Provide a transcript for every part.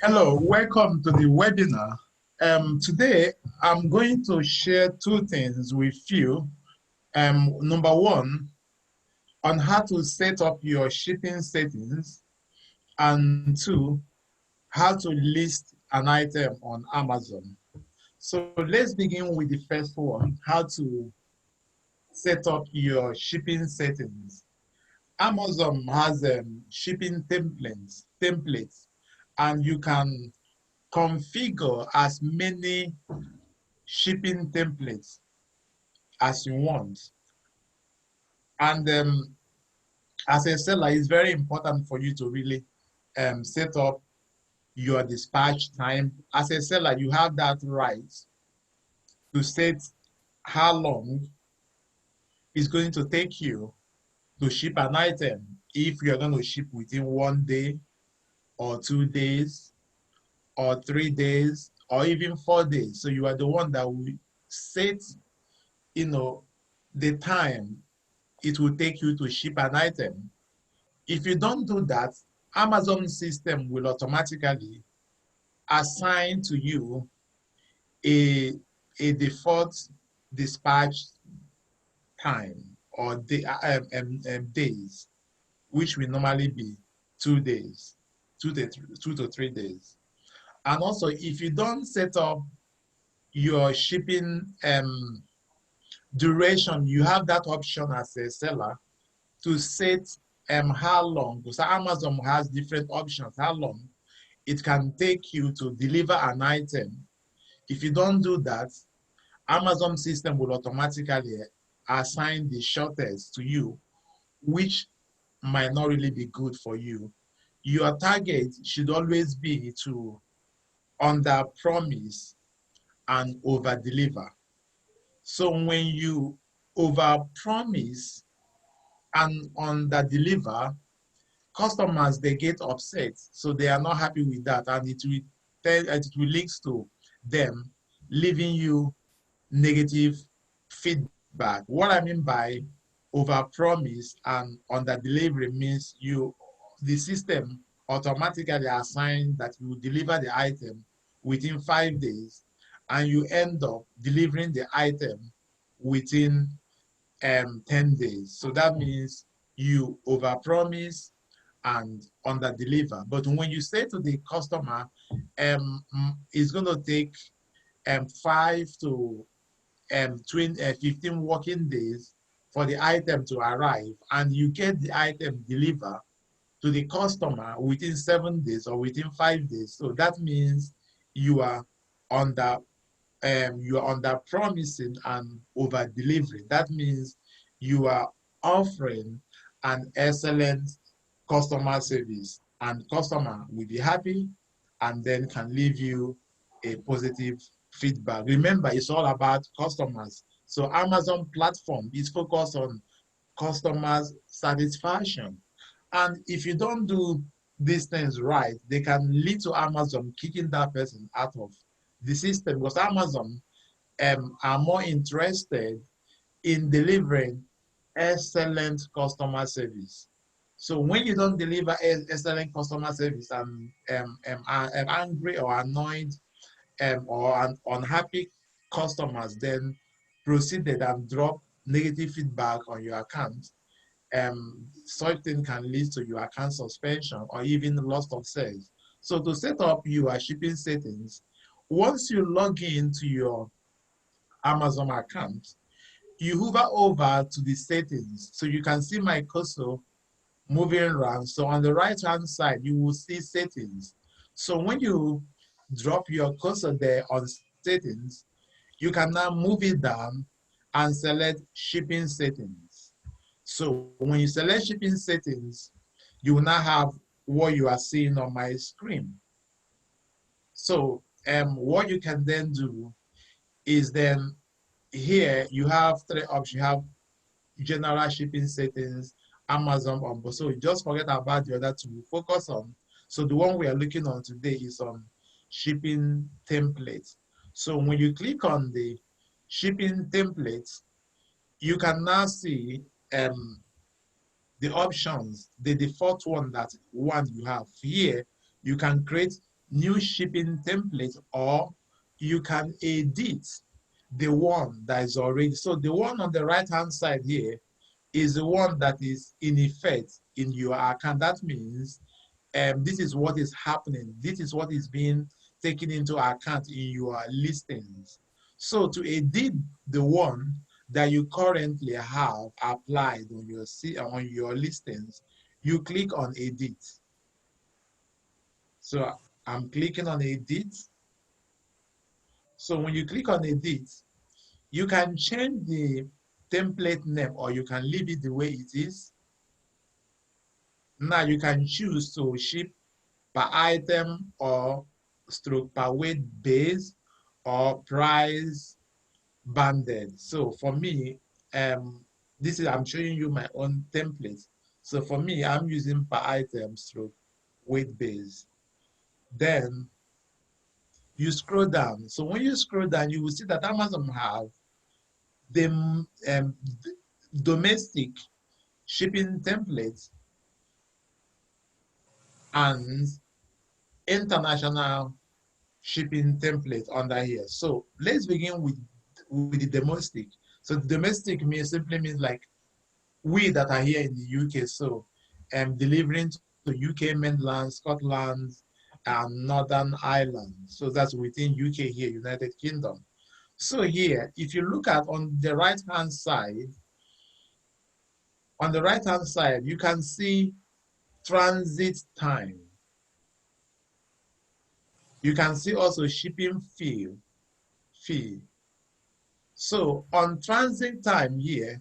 Hello, welcome to the webinar. Today, I'm going to share two things with you. Number one, on how to set up your shipping settings, and two, how to list an item on Amazon. So let's begin with the first one, how to set up your shipping settings. Amazon has shipping templates, and you can configure as many shipping templates as you want. And as a seller, it's very important for you to really set up your dispatch time. As a seller, you have that right to set how long it's going to take you to ship an item. If you're going to ship within 1 day or 2 days or 3 days or even 4 days. So you are the one that will set, the time it will take you to ship an item. If you don't do that, Amazon system will automatically assign to you a, a default dispatch time or days, which will normally be 2 days, 2 to 3 days. And also, if you don't set up your shipping duration, you have that option as a seller to set how long, because Amazon has different options, how long it can take you to deliver an item. If you don't do that, Amazon system will automatically assign the shortest to you, which might not really be good for you. Your target should always be to under promise and over deliver. So when you over promise and under deliver, customers, they get upset, so they are not happy with that, and it will lead to them leaving you negative feedback. What I mean by overpromise and under delivery means the system automatically assigns that you will deliver the item within 5 days, and you end up delivering the item within 10 days. So that means you overpromise and under deliver. But when you say to the customer, it's going to take 5 to 15 working days for the item to arrive, and you get the item delivered to the customer within 7 days or within 5 days. So that means you are under promising and over delivering. That means you are offering an excellent customer service, and customer will be happy and then can leave you a positive feedback. Remember, it's all about customers. So Amazon platform is focused on customers' satisfaction. And if you don't do these things right, they can lead to Amazon kicking that person out of the system, because Amazon are more interested in delivering excellent customer service. So when you don't deliver excellent customer service and are angry or annoyed or unhappy customers then proceeded and drop negative feedback on your account, such thing can lead to your account suspension or even loss of sales. So to set up your shipping settings, once you log into your Amazon account, you hover over to the settings. So you can see my cursor moving around. So on the right-hand side, you will see settings. So when you drop your cursor there on settings, you can now move it down and select shipping settings. So when you select shipping settings, you will now have what you are seeing on my screen. So what you can then do is then here you have three options. You have general shipping settings, Amazon on. So just forget about the other two. Focus on. So the one we are looking on today is on shipping templates. So when you click on the shipping templates, you can now see the options. The default one you have here, you can create new shipping template, or you can edit the one that is already. So the one on the right hand side here is the one that is in effect in your account. That means this is what is happening. This is what is being taken into account in your listings. So to edit the one that you currently have applied on your listings, you click on edit. So I'm clicking on edit. So when you click on edit, you can change the template name or you can leave it the way it is. Now you can choose to ship per item or stroke per weight base or price banded. So for me, this is, I'm showing you my own template. So for me, I'm using per item stroke weight base. Then you scroll down. So when you scroll down, you will see that Amazon have the domestic shipping templates and international shipping template under here. So let's begin with the domestic. So the domestic simply means like we that are here in the UK. So delivering to UK mainland, Scotland, and Northern Ireland. So that's within UK here, United Kingdom. So here, if you look at on the right-hand side, you can see transit time. You can see also shipping fee. So on transit time here,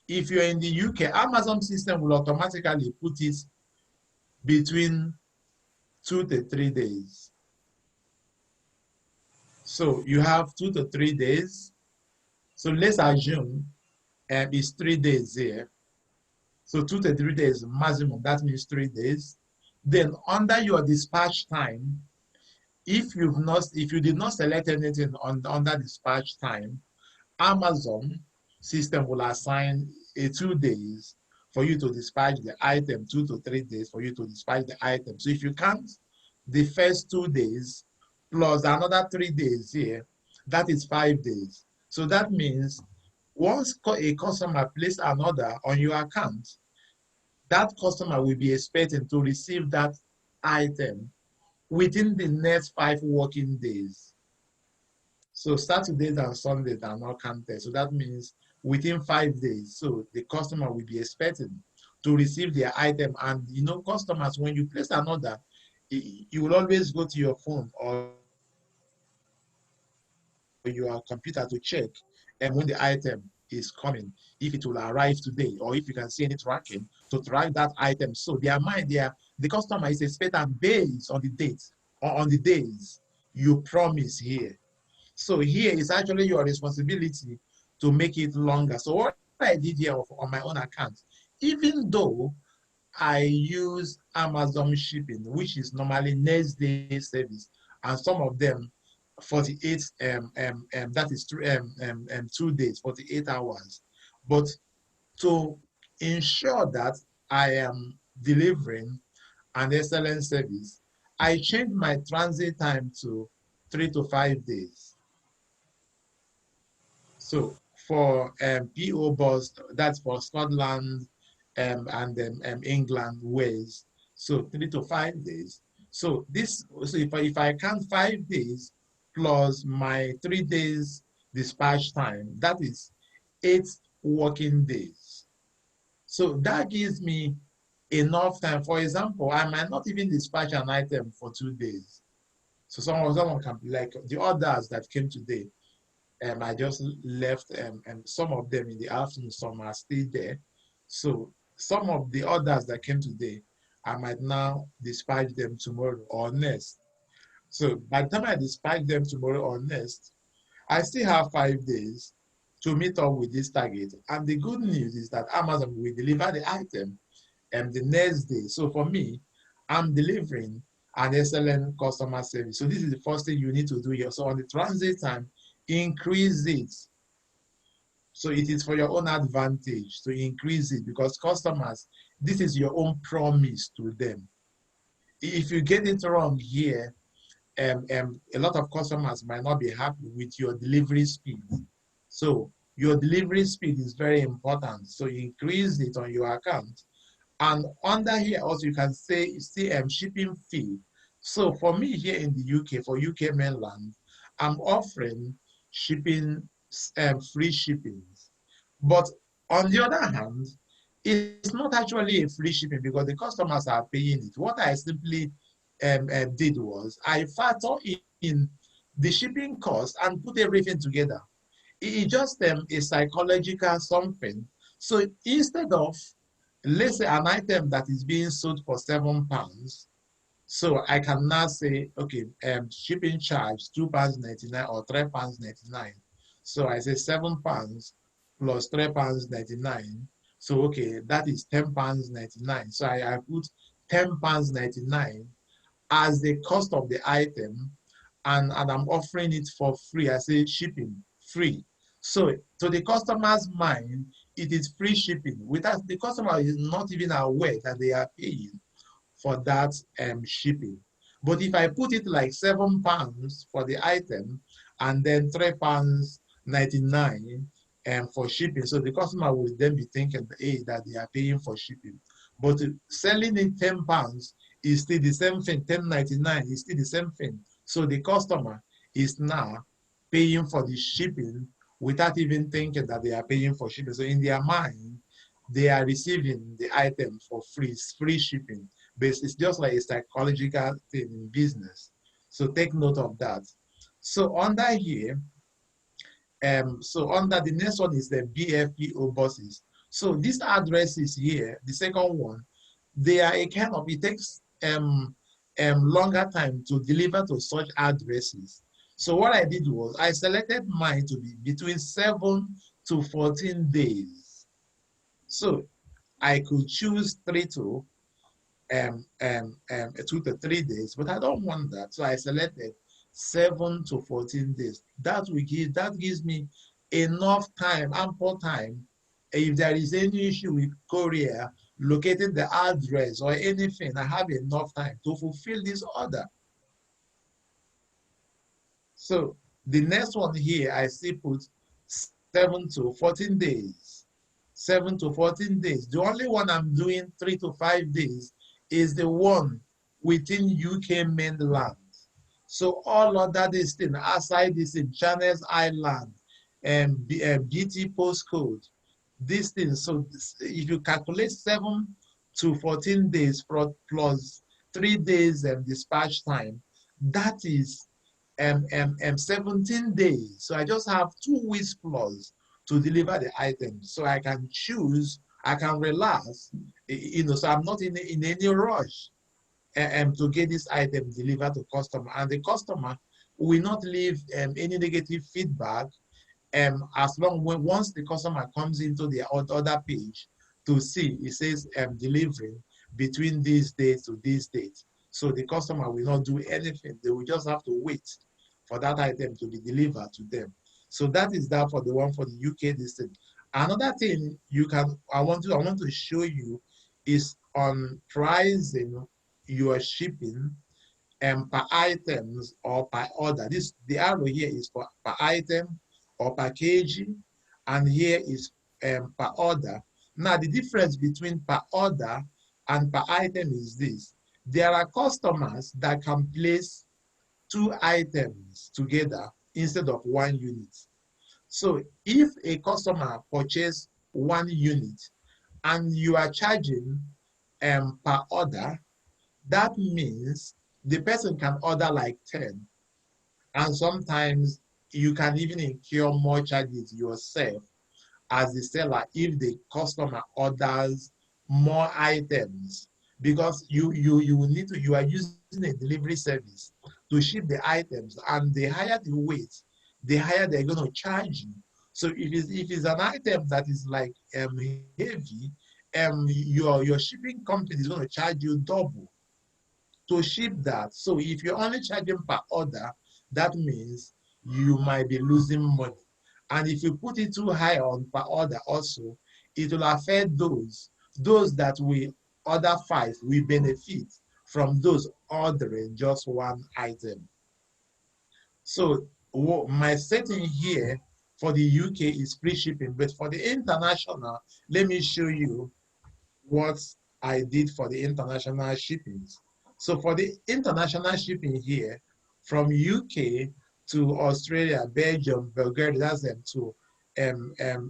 if you're in the UK, Amazon system will automatically put it between 2 to 3 days. So you have 2 to 3 days. So let's assume it's 3 days here. So 2 to 3 days maximum, that means 3 days. Then under your dispatch time, if you did not select anything under dispatch time, Amazon system will assign 2 days for you to dispatch the item, 2 to 3 days for you to dispatch the item. So if you count the first 2 days plus another 3 days here, that is 5 days. So that means once a customer places an order on your account, that customer will be expecting to receive that item within the next 5 working days. So Saturdays and Sundays are not counted. So that means within 5 days. So the customer will be expecting to receive their item. And you know, customers, when you place an order, you will always go to your phone or your computer to check and when the item is coming, if it will arrive today, or if you can see any tracking to track that item. So their mind, the customer is expecting based on the dates or on the days you promise here. So here is actually your responsibility to make it longer. So what I did here on my own account, even though I use Amazon shipping, which is normally next day service, and some of them 48, that is 2 days, 48 hours. But to ensure that I am delivering an excellent service, I changed my transit time to 3 to 5 days. So for PO Box, that's for Scotland and England, Wales. So 3 to 5 days. So if I count 5 days plus my 3 days dispatch time, that is 8 working days. So that gives me enough time. For example, I might not even dispatch an item for 2 days. So someone can be like the orders that came today. I just left some of them in the afternoon, some are still there. So some of the orders that came today, I might now dispatch them tomorrow or next. So by the time I dispatch them tomorrow or next, I still have 5 days to meet up with this target. And the good news is that Amazon will deliver the item the next day. So for me, I'm delivering an excellent customer service. So this is the first thing you need to do here. So on the transit time, increase it. So it is for your own advantage to increase it because customers, this is your own promise to them. If you get it wrong here, a lot of customers might not be happy with your delivery speed. So your delivery speed is very important. So you increase it on your account. And under here also you can see shipping fee. So for me here in the UK, for UK mainland, I'm offering shipping, free shippings. But on the other hand, it's not actually a free shipping because the customers are paying it. What I simply did was I factor in the shipping cost and put everything together. It's just a psychological something. So instead of, let's say, an item that is being sold for £7, so I can now say, okay, shipping charge £2.99 or £3.99. So I say £7 plus £3.99. So okay, that is £10.99. So I put £10.99 as the cost of the item, and I'm offering it for free. I say shipping free. So to the customer's mind, it is free shipping. Without the customer is not even aware that they are paying for that shipping. But if I put it like £7 for the item and then £3.99 for shipping, so the customer will then be thinking, hey, that they are paying for shipping. But selling it £10 is still the same thing. £10.99 is still the same thing. So the customer is now paying for the shipping without even thinking that they are paying for shipping. So in their mind, they are receiving the item for free shipping. But it's just like a psychological thing in business. So take note of that. So under here, so under the next one is the BFPO buses. So these addresses here, the second one, they are a kind of, it takes longer time to deliver to such addresses. So what I did was I selected mine to be between 7 to 14 days. So I could choose 2 to 3 days, but I don't want that. So I selected 7 to 14 days. That gives me enough time, ample time. If there is any issue with courier locating the address or anything, I have enough time to fulfill this order. So the next one here, I see put 7 to 14 days. 7 to 14 days. The only one I'm doing 3 to 5 days is the one within UK mainland. So all other this thing outside this in Channels Island and BT postcode, this thing. So if you calculate 7 to 14 days plus 3 days dispatch time, that is 17 days. So I just have 2 weeks plus to deliver the items. So I can choose, I can relax, so I'm not in any rush to get this item delivered to customer. And the customer will not leave any negative feedback as long once the customer comes into the other page to see, it says delivering between these dates to these dates. So the customer will not do anything. They will just have to wait for that item to be delivered to them. So that is that for the one for the UK district. Another thing I want to show you is on pricing your shipping per items or per order. The arrow here is for per item or per kg, and here is per order. Now the difference between per order and per item is this. There are customers that can place 2 items together instead of 1 unit. So if a customer purchases 1 unit and you are charging per order, that means the person can order like 10. And sometimes you can even incur more charges yourself as the seller if the customer orders more items, because you are using a delivery service to ship the items, and the higher the weight, the higher they're going to charge you. So if it's an item that is like heavy, your shipping company is going to charge you double to ship that. So if you're only charging per order, that means you might be losing money. And if you put it too high on per order also, it will affect those that will order 5 will benefit from those ordering just 1 item. So my setting here for the UK is free shipping, but for the international, let me show you what I did for the international shippings. So for the international shipping here, from UK to Australia, Belgium, Bulgaria, that's them to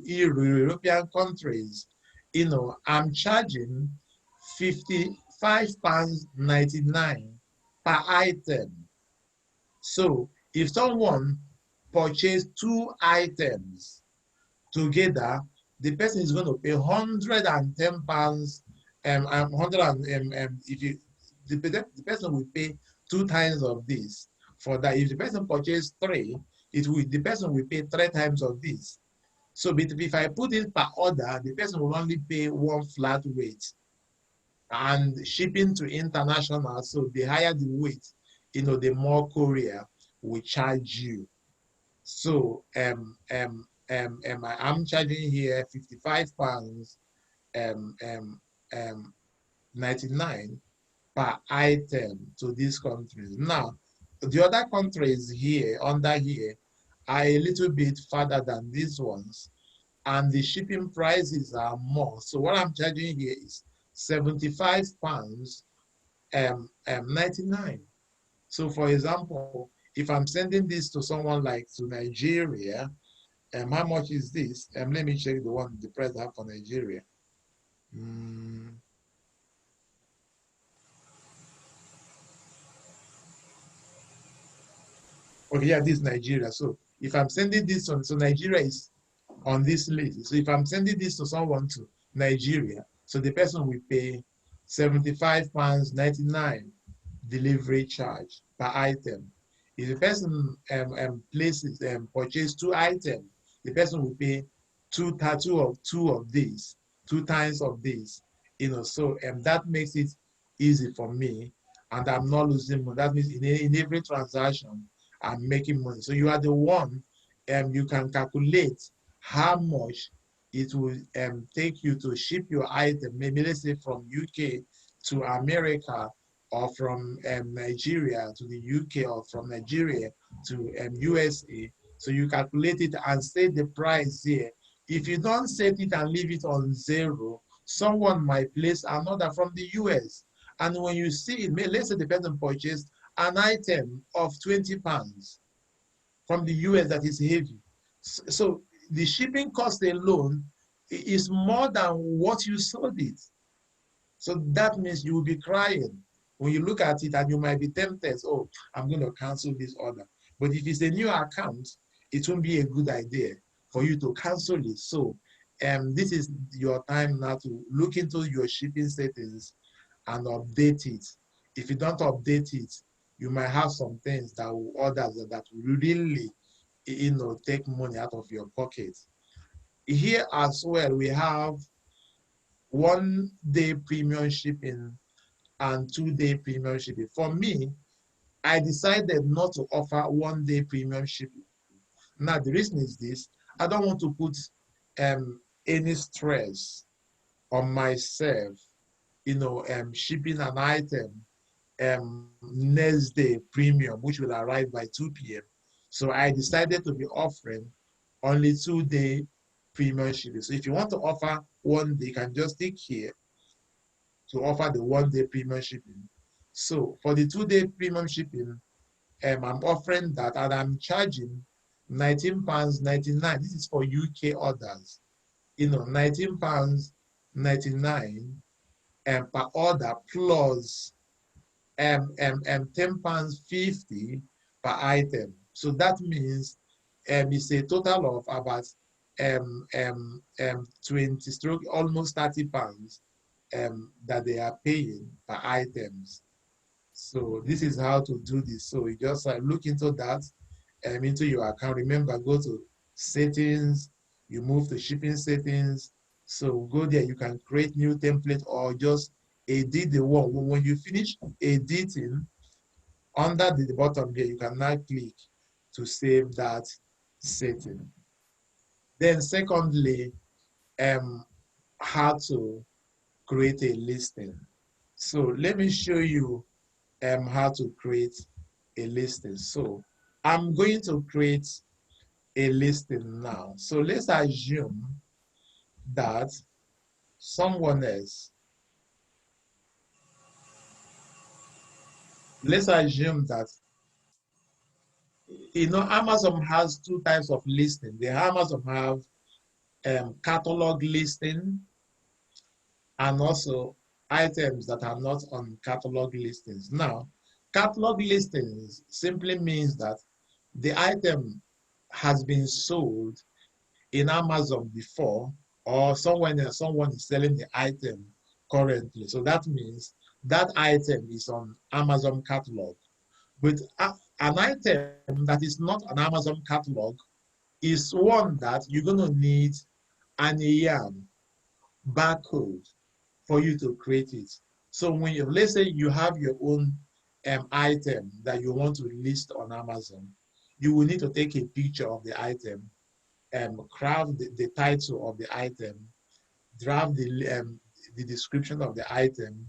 European countries, I'm charging £55.99 per item. So if someone purchased two items together, the person is going to pay £110. 100 if you the person will pay two times of this for that. If the person purchased three, the person will pay three times of this. So if I put it per order, the person will only pay one flat rate. And shipping to international, so the higher the weight, the more courier will charge you. So I'm charging here £55 um, um, um, 99 per item to these countries. Now, the other countries here, under here, are a little bit further than these ones, and the shipping prices are more. So what I'm charging here is £75 99. So for example, if I'm sending this to someone like to Nigeria, how much is this? Let me check the price I have for Nigeria. Okay, yeah, this is Nigeria. So if I'm sending this on, so Nigeria is on this list. So if I'm sending this to someone to Nigeria, so the person will pay £75.99 delivery charge per item. If the person purchase two items, the person will pay two of these, two times of this. So that makes it easy for me, and I'm not losing money. That means in every transaction, I'm making money. So you are the one, you can calculate how much it will take you to ship your item, maybe let's say from UK to America, or from Nigeria to the UK, or from Nigeria to USA. So you calculate it and set the price here. If you don't set it and leave it on zero, someone might place another from the US. And when you see it, let's say the person purchased an item of £20 from the US that is heavy. So the shipping cost alone is more than what you sold it. So that means you will be crying when you look at it, and you might be tempted, oh, I'm going to cancel this order. But if it's a new account, it won't be a good idea for you to cancel it. So this is your time now to look into your shipping settings and update it. If you don't update it, you might have some things that will really, take money out of your pocket. Here as well, we have 1 day premium shipping and 2 day premium shipping. For me, I decided not to offer 1 day premium shipping. Now, the reason is this: I don't want to put any stress on myself, shipping an item next day premium, which will arrive by 2 p.m. So I decided to be offering only 2 day premium shipping. So if you want to offer 1 day, you can just click here to offer the 1 day premium shipping. So for the 2 day premium shipping, I'm offering that, and I'm charging £19.99. This is for UK orders. £19.99 per order, plus £10.50 per item. So that means it's a total of about 20 stroke almost £30 that they are paying per items. So this is how to do this. So you just look into that, into your account. Remember, go to settings, you move to shipping settings. So go there, you can create new template or just edit the one. When you finish editing, under the bottom here, you can now click to save that setting. Then secondly, how to create a listing. So let me show you how to create a listing. So I'm going to create a listing now. So let's assume that someone else, let's assume that, Amazon has two types of listing. The Amazon have catalog listing and also items that are not on catalog listings. Now, catalog listings simply means that the item has been sold in Amazon before, or someone is selling the item currently. So that means that item is on Amazon catalog. But an item that is not on Amazon catalog is one that you're going to need an EAN barcode for you to create it. So when you, let's say you have your own item that you want to list on Amazon, you will need to take a picture of the item, craft the title of the item, draft the description of the item,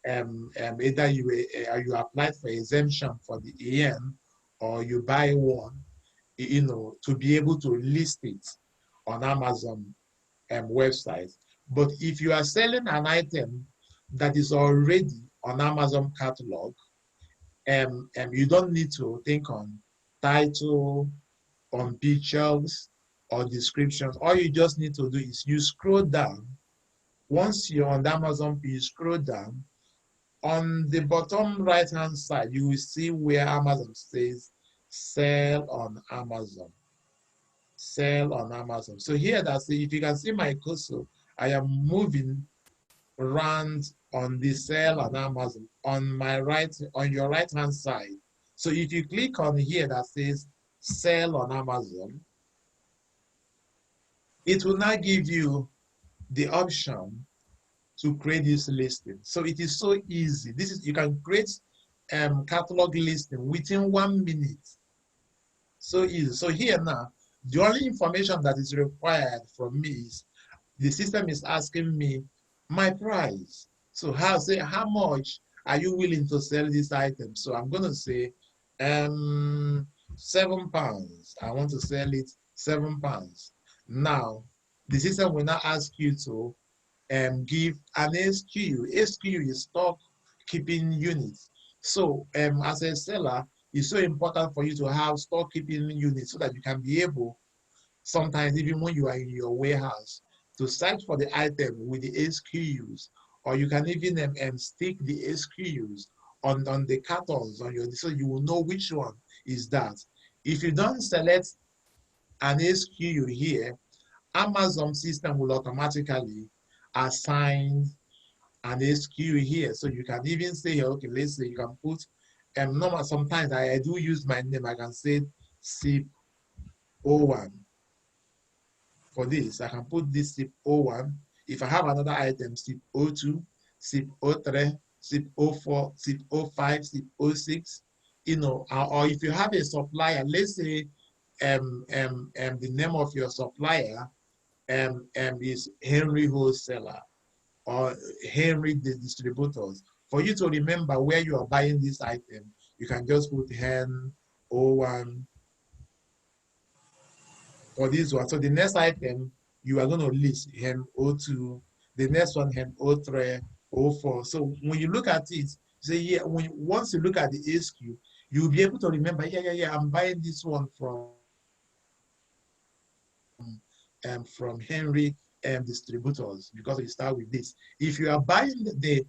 either you applied for exemption for the EN or you buy one, to be able to list it on Amazon website. But if you are selling an item that is already on Amazon catalog, you don't need to think on title, on pictures, or descriptions. All you just need to do is you scroll down. Once you're on the Amazon, you scroll down. On the bottom right-hand side, you will see where Amazon says sell on Amazon. Sell on Amazon. So here, if you can see my cursor, I am moving around on the sell on Amazon on your right-hand side. So if you click on here that says sell on Amazon, it will now give you the option to create this listing. So it is so easy. You can create catalog listing within 1 minute. So easy. So here now, the only information that is required from me is the system is asking me my price. So how much are you willing to sell this item? So I'm gonna say £7. I want to sell it £7. Now the system will now ask you to give an SKU. SKU is stock keeping units. So as a seller, it's so important for you to have stock keeping units so that you can be able, sometimes even when you are in your warehouse, to search for the item with the SKUs, or you can even stick the SKUs on the cartons on your, so you will know which one is that. If you don't select an SKU here, Amazon system will automatically assign an SKU here. So you can even say, okay, let's say you can put, normal, sometimes I do use my name. I can say SIP01 for this. I can put this SIP01. If I have another item, SIP02, SIP03, SIP04, SIP05, SIP06, or if you have a supplier, let's say the name of your supplier is Henry Wholesaler or Henry the Distributors. For you to remember where you are buying this item, you can just put HEN01 for this one. So the next item, you are going to list HEN02, the next one HEN03, 04. So when you look at it, say, yeah, once you look at the SKU, you'll be able to remember, yeah, I'm buying this one from Henry distributors, because you start with this. If you are buying the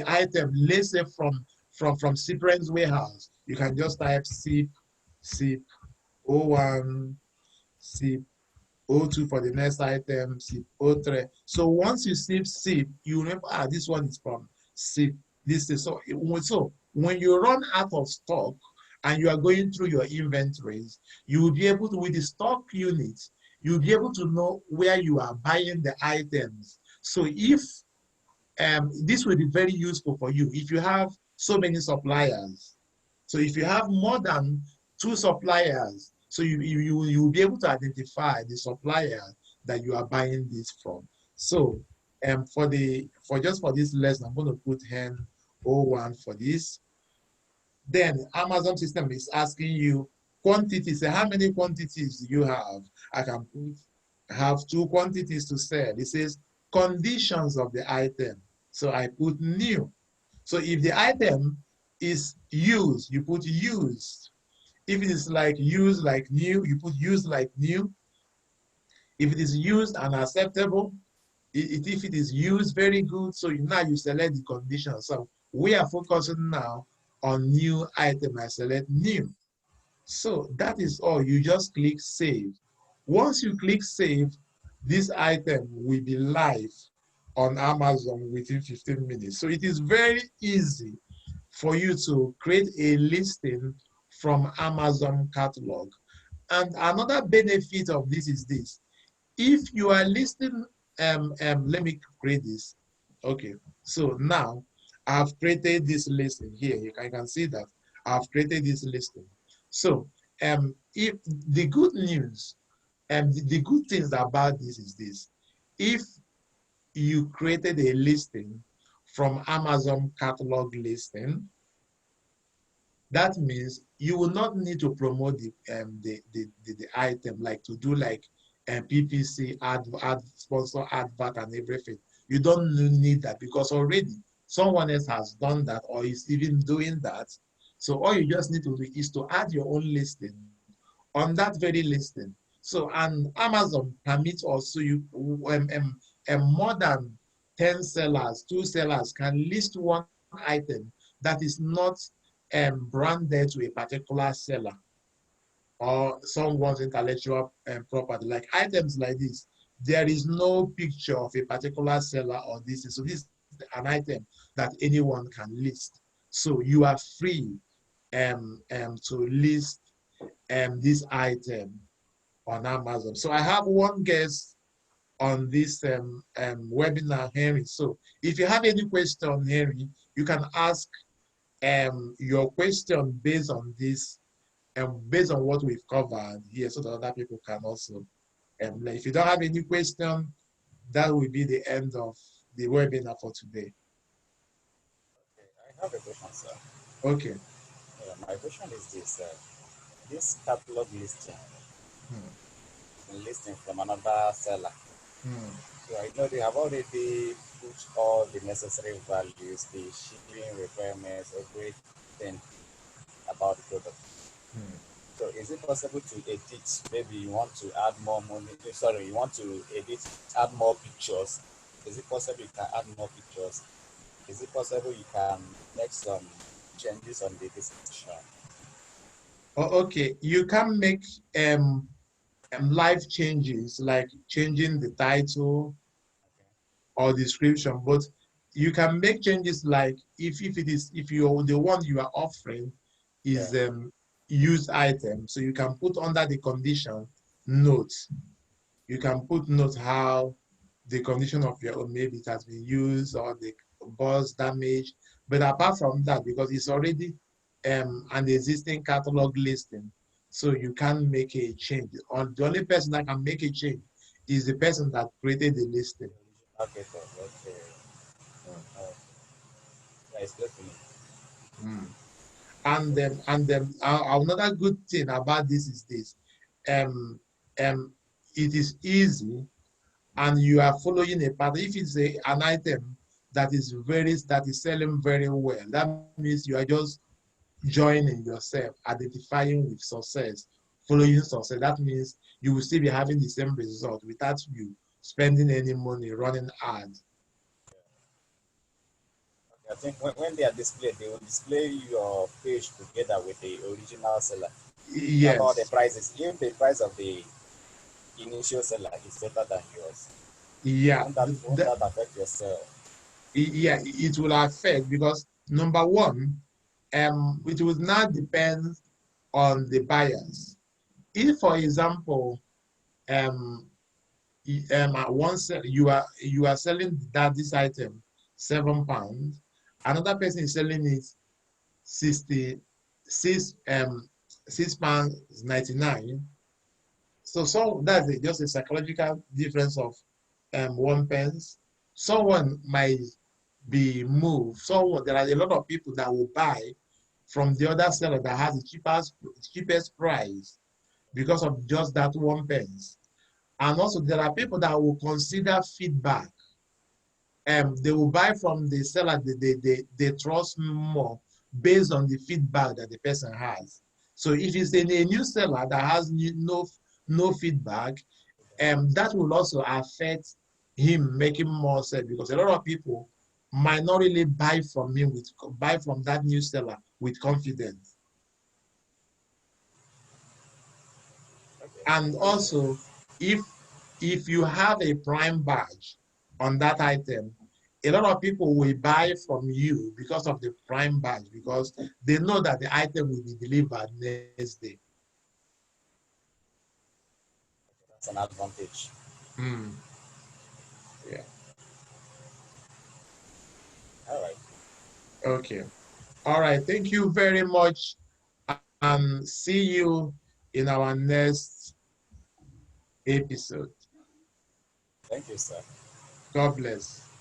item, let's say from Cyprian's warehouse, you can just type SIP01, SIP02 for the next item, SIP03. So once you SIP, you remember, this one is from SIP. This is so when you run out of stock and you are going through your inventories, you will be able to, with the stock units, you'll be able to know where you are buying the items. So if this will be very useful for you if you have so many suppliers. So if you have more than 2 suppliers, so you will be able to identify the supplier that you are buying this from. So for this lesson, I'm going to put HEN01 for this. Then Amazon system is asking you quantities. Say, how many quantities do you have? I can put, have 2 quantities to sell. It says conditions of the item. So I put new. So if the item is used, you put used. If it is like used like new, you put used like new. If it is used and acceptable, if it is used very good, so now you select the condition. So we are focusing now on new item. I select new. So that is all. You just click save. Once you click save, this item will be live on Amazon within 15 minutes. So it is very easy for you to create a listing from Amazon catalog. And another benefit of this is this. If you are listing, let me create this. Okay, so now I've created this listing here. You can see that I've created this listing. So if the good news and the good things about this is this. If you created a listing from Amazon catalog listing, that means you will not need to promote the item, like to do like PPC, ad sponsor advert and everything. You don't need that because already someone else has done that or is even doing that. So all you just need to do is to add your own listing on that very listing. So, and Amazon permits also you more than 10 sellers, 2 sellers can list one item that is not branded to a particular seller or someone's intellectual property. Like items like this, there is no picture of a particular seller or this. So this is an item that anyone can list. So you are free to list this item on Amazon. So I have one guest on this webinar, Henry. So if you have any question, Henry, you can ask your question based on this and based on what we've covered here so that other people can also. If you don't have any question, that will be the end of the webinar for today. Okay, I have a question, sir. Okay. My question is this: this catalog listing, listing from another seller. So I know they have already put all the necessary values, the shipping requirements, everything about the product. So is it possible to edit? Maybe you want to add more money. Sorry, you want to edit, add more pictures. Is it possible you can add more pictures? Is it possible you can make some changes on the description? Oh, okay. You can make live changes like changing the title or description, but you can make changes like if you're the one you are offering is Yeah. used item, so you can put under the condition notes. You can put notes how the condition of your own, maybe it has been used or the bus damage. But apart from that, because it's already an existing catalog listing, so you can't make a change. The only person that can make a change is the person that created the listing. Okay, sir. Okay. Uh, yeah, explain to me. Mm. And another good thing about this is this, um, um, it is easy, and you are following a pattern. If it's an item that is selling very well, that means you are just joining yourself, identifying with success, following success. That means you will still be having the same result without you spending any money running ads. Okay, I think when they are displayed, they will display your page together with the original seller. What about the Yes. prices? If the price of the initial seller is better than yours, Yeah. won't that affect your sale? Yeah, it will affect because number one, it will not depend on the buyers. If, for example, um, at once you are selling that this item £7, another person is selling it 66 £6 99. So that's just a psychological difference of 1 pence. Someone might be moved. So there are a lot of people that will buy from the other seller that has the cheapest price because of just that 1 pence. And also there are people that will consider feedback. They will buy from the seller they trust more based on the feedback that the person has. So if it's a new seller that has no feedback, that will also affect him making more sales, because a lot of people might not really buy from that new seller with confidence. Okay. And also, if you have a prime badge on that item, a lot of people will buy from you because of the prime badge, because they know that the item will be delivered next day. That's an advantage. Mm, yeah. All right. Okay. All right. Thank you very much, and see you in our next episode. Thank you, sir. God bless.